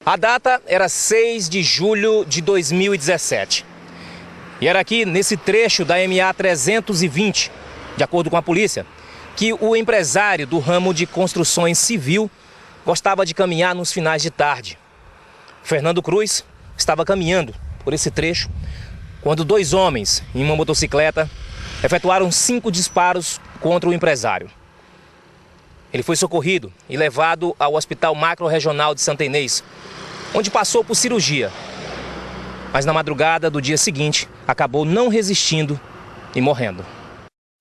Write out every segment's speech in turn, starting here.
A data era 6 de julho de 2017. E era aqui, nesse trecho da MA 320, de acordo com a polícia, que o empresário do ramo de construções civil gostava de caminhar nos finais de tarde. Fernando Cruz estava caminhando por esse trecho quando dois homens em uma motocicleta efetuaram 5 disparos contra o empresário. Ele foi socorrido e levado ao Hospital Macro-Regional de Santa Inês, onde passou por cirurgia. Mas na madrugada do dia seguinte, acabou não resistindo e morrendo.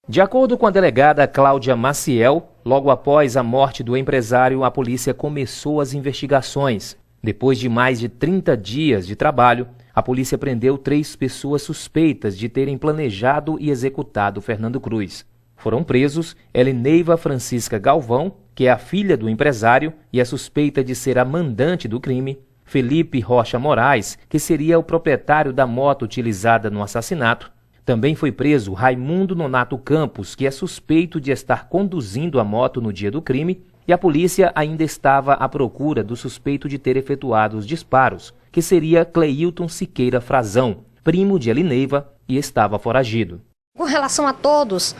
De acordo com a delegada Cláudia Maciel, logo após a morte do empresário, a polícia começou as investigações. Depois de mais de 30 dias de trabalho, a polícia prendeu 3 pessoas suspeitas de terem planejado e executado Fernando Cruz. Foram presos Elineiva Francisca Galvão, que é a filha do empresário e é suspeita de ser a mandante do crime, Felipe Rocha Moraes, que seria o proprietário da moto utilizada no assassinato. Também foi preso Raimundo Nonato Campos, que é suspeito de estar conduzindo a moto no dia do crime, e a polícia ainda estava à procura do suspeito de ter efetuado os disparos, que seria Cleilton Siqueira Frazão, primo de Elineiva, e estava foragido. Com relação a todos,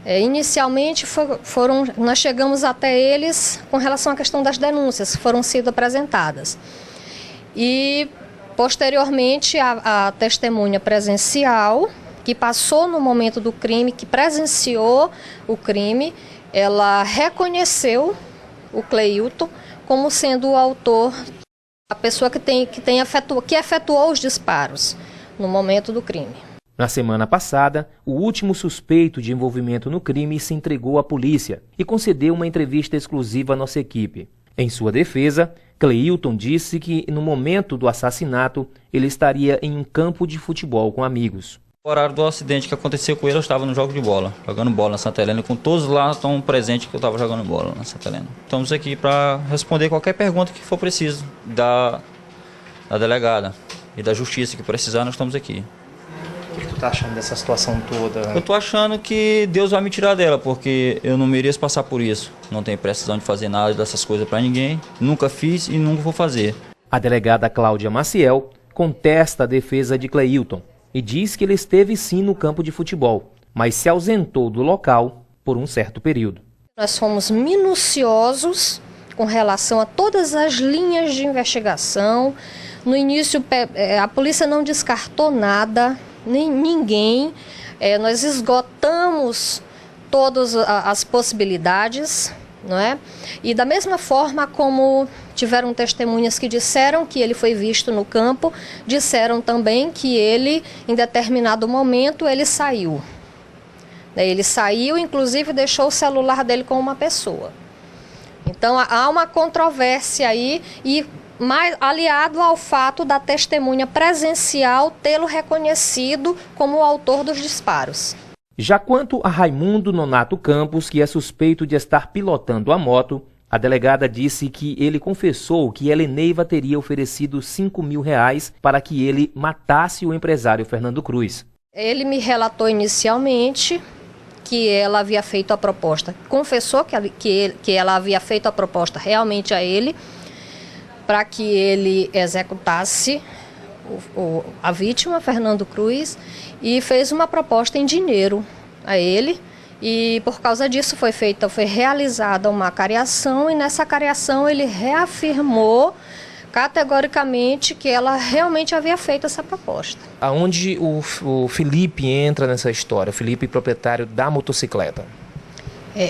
inicialmente nós chegamos até eles com relação à questão das denúncias que foram sido apresentadas. E, posteriormente, a testemunha presencial, que passou no momento do crime, que presenciou o crime, ela reconheceu o Cleilton como sendo o autor, a pessoa que efetuou os disparos no momento do crime. Na semana passada, o último suspeito de envolvimento no crime se entregou à polícia e concedeu uma entrevista exclusiva à nossa equipe. Em sua defesa, Cleilton disse que, no momento do assassinato, ele estaria em um campo de futebol com amigos. No horário do acidente que aconteceu com ele, eu estava no jogo de bola, jogando bola na Santa Helena, com todos lá estão presentes que eu estava jogando bola na Santa Helena. Estamos aqui para responder qualquer pergunta que for preciso da delegada e da justiça que precisar, nós estamos aqui. O que tu tá achando dessa situação toda? Eu tô achando que Deus vai me tirar dela, porque eu não mereço passar por isso. Não tenho precisão de fazer nada dessas coisas para ninguém, nunca fiz e nunca vou fazer. A delegada Cláudia Maciel contesta a defesa de Cleilton e diz que ele esteve sim no campo de futebol, mas se ausentou do local por um certo período. Nós fomos minuciosos com relação a todas as linhas de investigação. No início, a polícia não descartou nada, nem ninguém. Nós esgotamos todas as possibilidades, não é? E da mesma forma como tiveram testemunhas que disseram que ele foi visto no campo, disseram também que ele, em determinado momento, ele saiu. Ele saiu, inclusive deixou o celular dele com uma pessoa. Então há uma controvérsia aí, e mais aliado ao fato da testemunha presencial tê-lo reconhecido como o autor dos disparos. Já quanto a Raimundo Nonato Campos, que é suspeito de estar pilotando a moto, a delegada disse que ele confessou que Elineiva teria oferecido R$5.000 para que ele matasse o empresário Fernando Cruz. Ele me relatou inicialmente que ela havia feito a proposta, confessou que ela havia feito a proposta realmente a ele, para que ele executasse a vítima, Fernando Cruz, e fez uma proposta em dinheiro a ele, e por causa disso foi realizada uma cariação, e nessa cariação ele reafirmou categoricamente que ela realmente havia feito essa proposta. Aonde o Felipe entra nessa história? O Felipe, proprietário da motocicleta.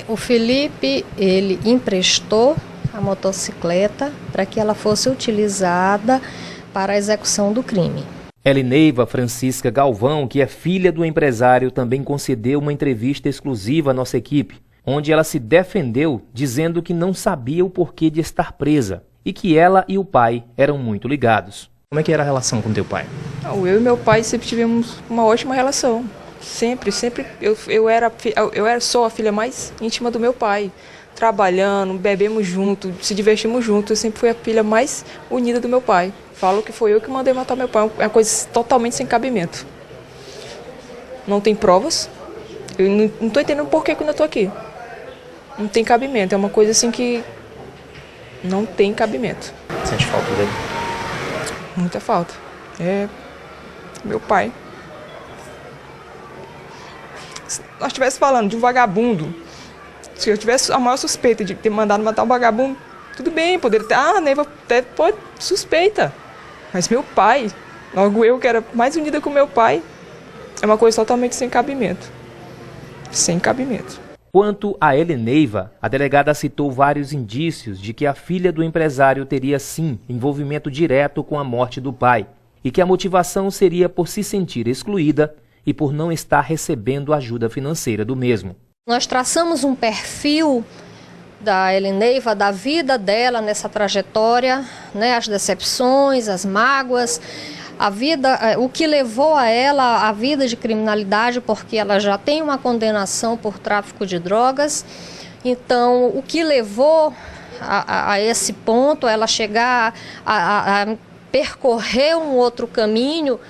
O Felipe, ele emprestou a motocicleta para que ela fosse utilizada para a execução do crime. Elineiva Francisca Galvão, que é filha do empresário, também concedeu uma entrevista exclusiva à nossa equipe, onde ela se defendeu dizendo que não sabia o porquê de estar presa e que ela e o pai eram muito ligados. Como é que era a relação com teu pai? Eu e meu pai sempre tivemos uma ótima relação. Sempre. Sou a filha mais íntima do meu pai. Trabalhando, bebemos junto, se divertimos juntos. Eu sempre fui a filha mais unida do meu pai. Falo que foi eu que mandei matar meu pai. É uma coisa totalmente sem cabimento. Não tem provas. Eu não estou entendendo por que eu ainda estou aqui. Não tem cabimento. É uma coisa assim que Não tem cabimento. Sente falta dele? Muita falta. É meu pai. Se nós estivéssemos falando de um vagabundo, se eu tivesse a maior suspeita de ter mandado matar um vagabundo, tudo bem, poderia ter, a Neiva até pode, suspeita. Mas meu pai, logo eu que era mais unida com meu pai, é uma coisa totalmente sem cabimento. Sem cabimento. Quanto a Heleneiva, a delegada citou vários indícios de que a filha do empresário teria sim envolvimento direto com a morte do pai e que a motivação seria por se sentir excluída e por não estar recebendo ajuda financeira do mesmo. Nós traçamos um perfil da Heleneiva, da vida dela nessa trajetória, né, as decepções, as mágoas, a vida, o que levou a ela a vida de criminalidade, porque ela já tem uma condenação por tráfico de drogas. Então, o que levou a esse ponto, ela chegar a percorrer um outro caminho,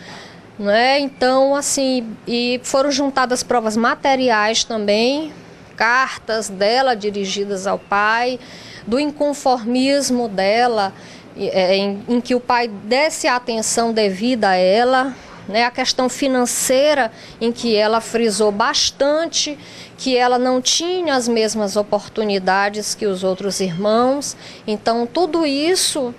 né? Então, assim, e foram juntadas provas materiais também, cartas dela dirigidas ao pai, do inconformismo dela, em que o pai desse a atenção devida a ela, né, a questão financeira, em que ela frisou bastante que ela não tinha as mesmas oportunidades que os outros irmãos. Então, tudo isso,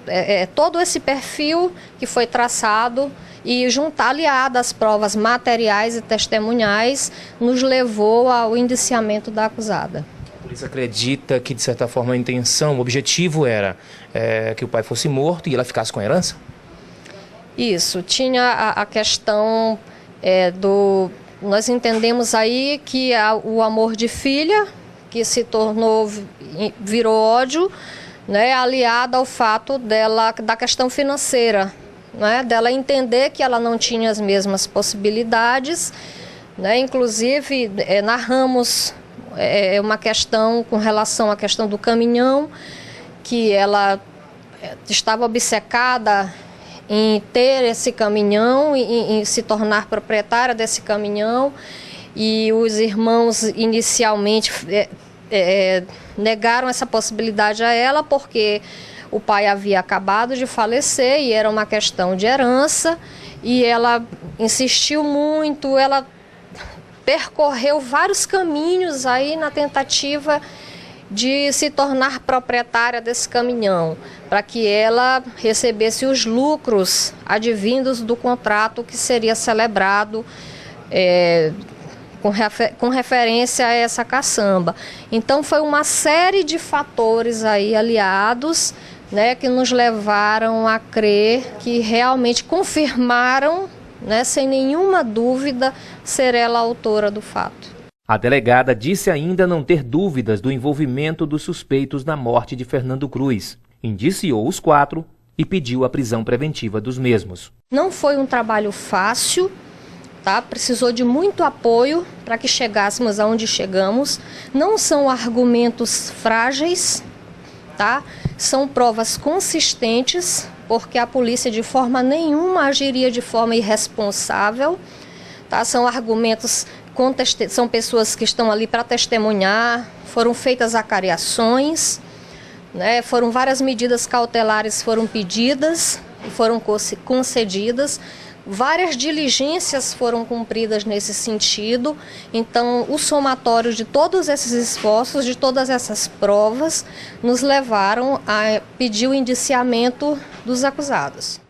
todo esse perfil que foi traçado e aliado às provas materiais e testemunhais, nos levou ao indiciamento da acusada. A polícia acredita que, de certa forma, a intenção, o objetivo era que o pai fosse morto e ela ficasse com a herança? Isso, tinha a questão nós entendemos aí que o amor de filha, que se virou ódio, né, aliado ao fato da questão financeira, né, dela entender que ela não tinha as mesmas possibilidades, né, inclusive narramos uma questão com relação à questão do caminhão, que ela estava obcecada em ter esse caminhão, em se tornar proprietária desse caminhão, e os irmãos inicialmente negaram essa possibilidade a ela, porque o pai havia acabado de falecer e era uma questão de herança, e ela insistiu muito, ela percorreu vários caminhos aí na tentativa de se tornar proprietária desse caminhão, para que ela recebesse os lucros advindos do contrato que seria celebrado com referência a essa caçamba. Então foi uma série de fatores aí aliados, né, que nos levaram a crer que realmente confirmaram, né, sem nenhuma dúvida, ser ela a autora do fato. A delegada disse ainda não ter dúvidas do envolvimento dos suspeitos na morte de Fernando Cruz, indiciou os 4 e pediu a prisão preventiva dos mesmos. Não foi um trabalho fácil, tá? Precisou de muito apoio para que chegássemos aonde chegamos. Não são argumentos frágeis, tá? São provas consistentes, porque a polícia de forma nenhuma agiria de forma irresponsável, tá? São argumentos, são pessoas que estão ali para testemunhar, foram feitas acariações, né? Foram várias medidas cautelares foram pedidas e foram concedidas, várias diligências foram cumpridas nesse sentido. Então, o somatório de todos esses esforços, de todas essas provas, nos levaram a pedir o indiciamento dos acusados.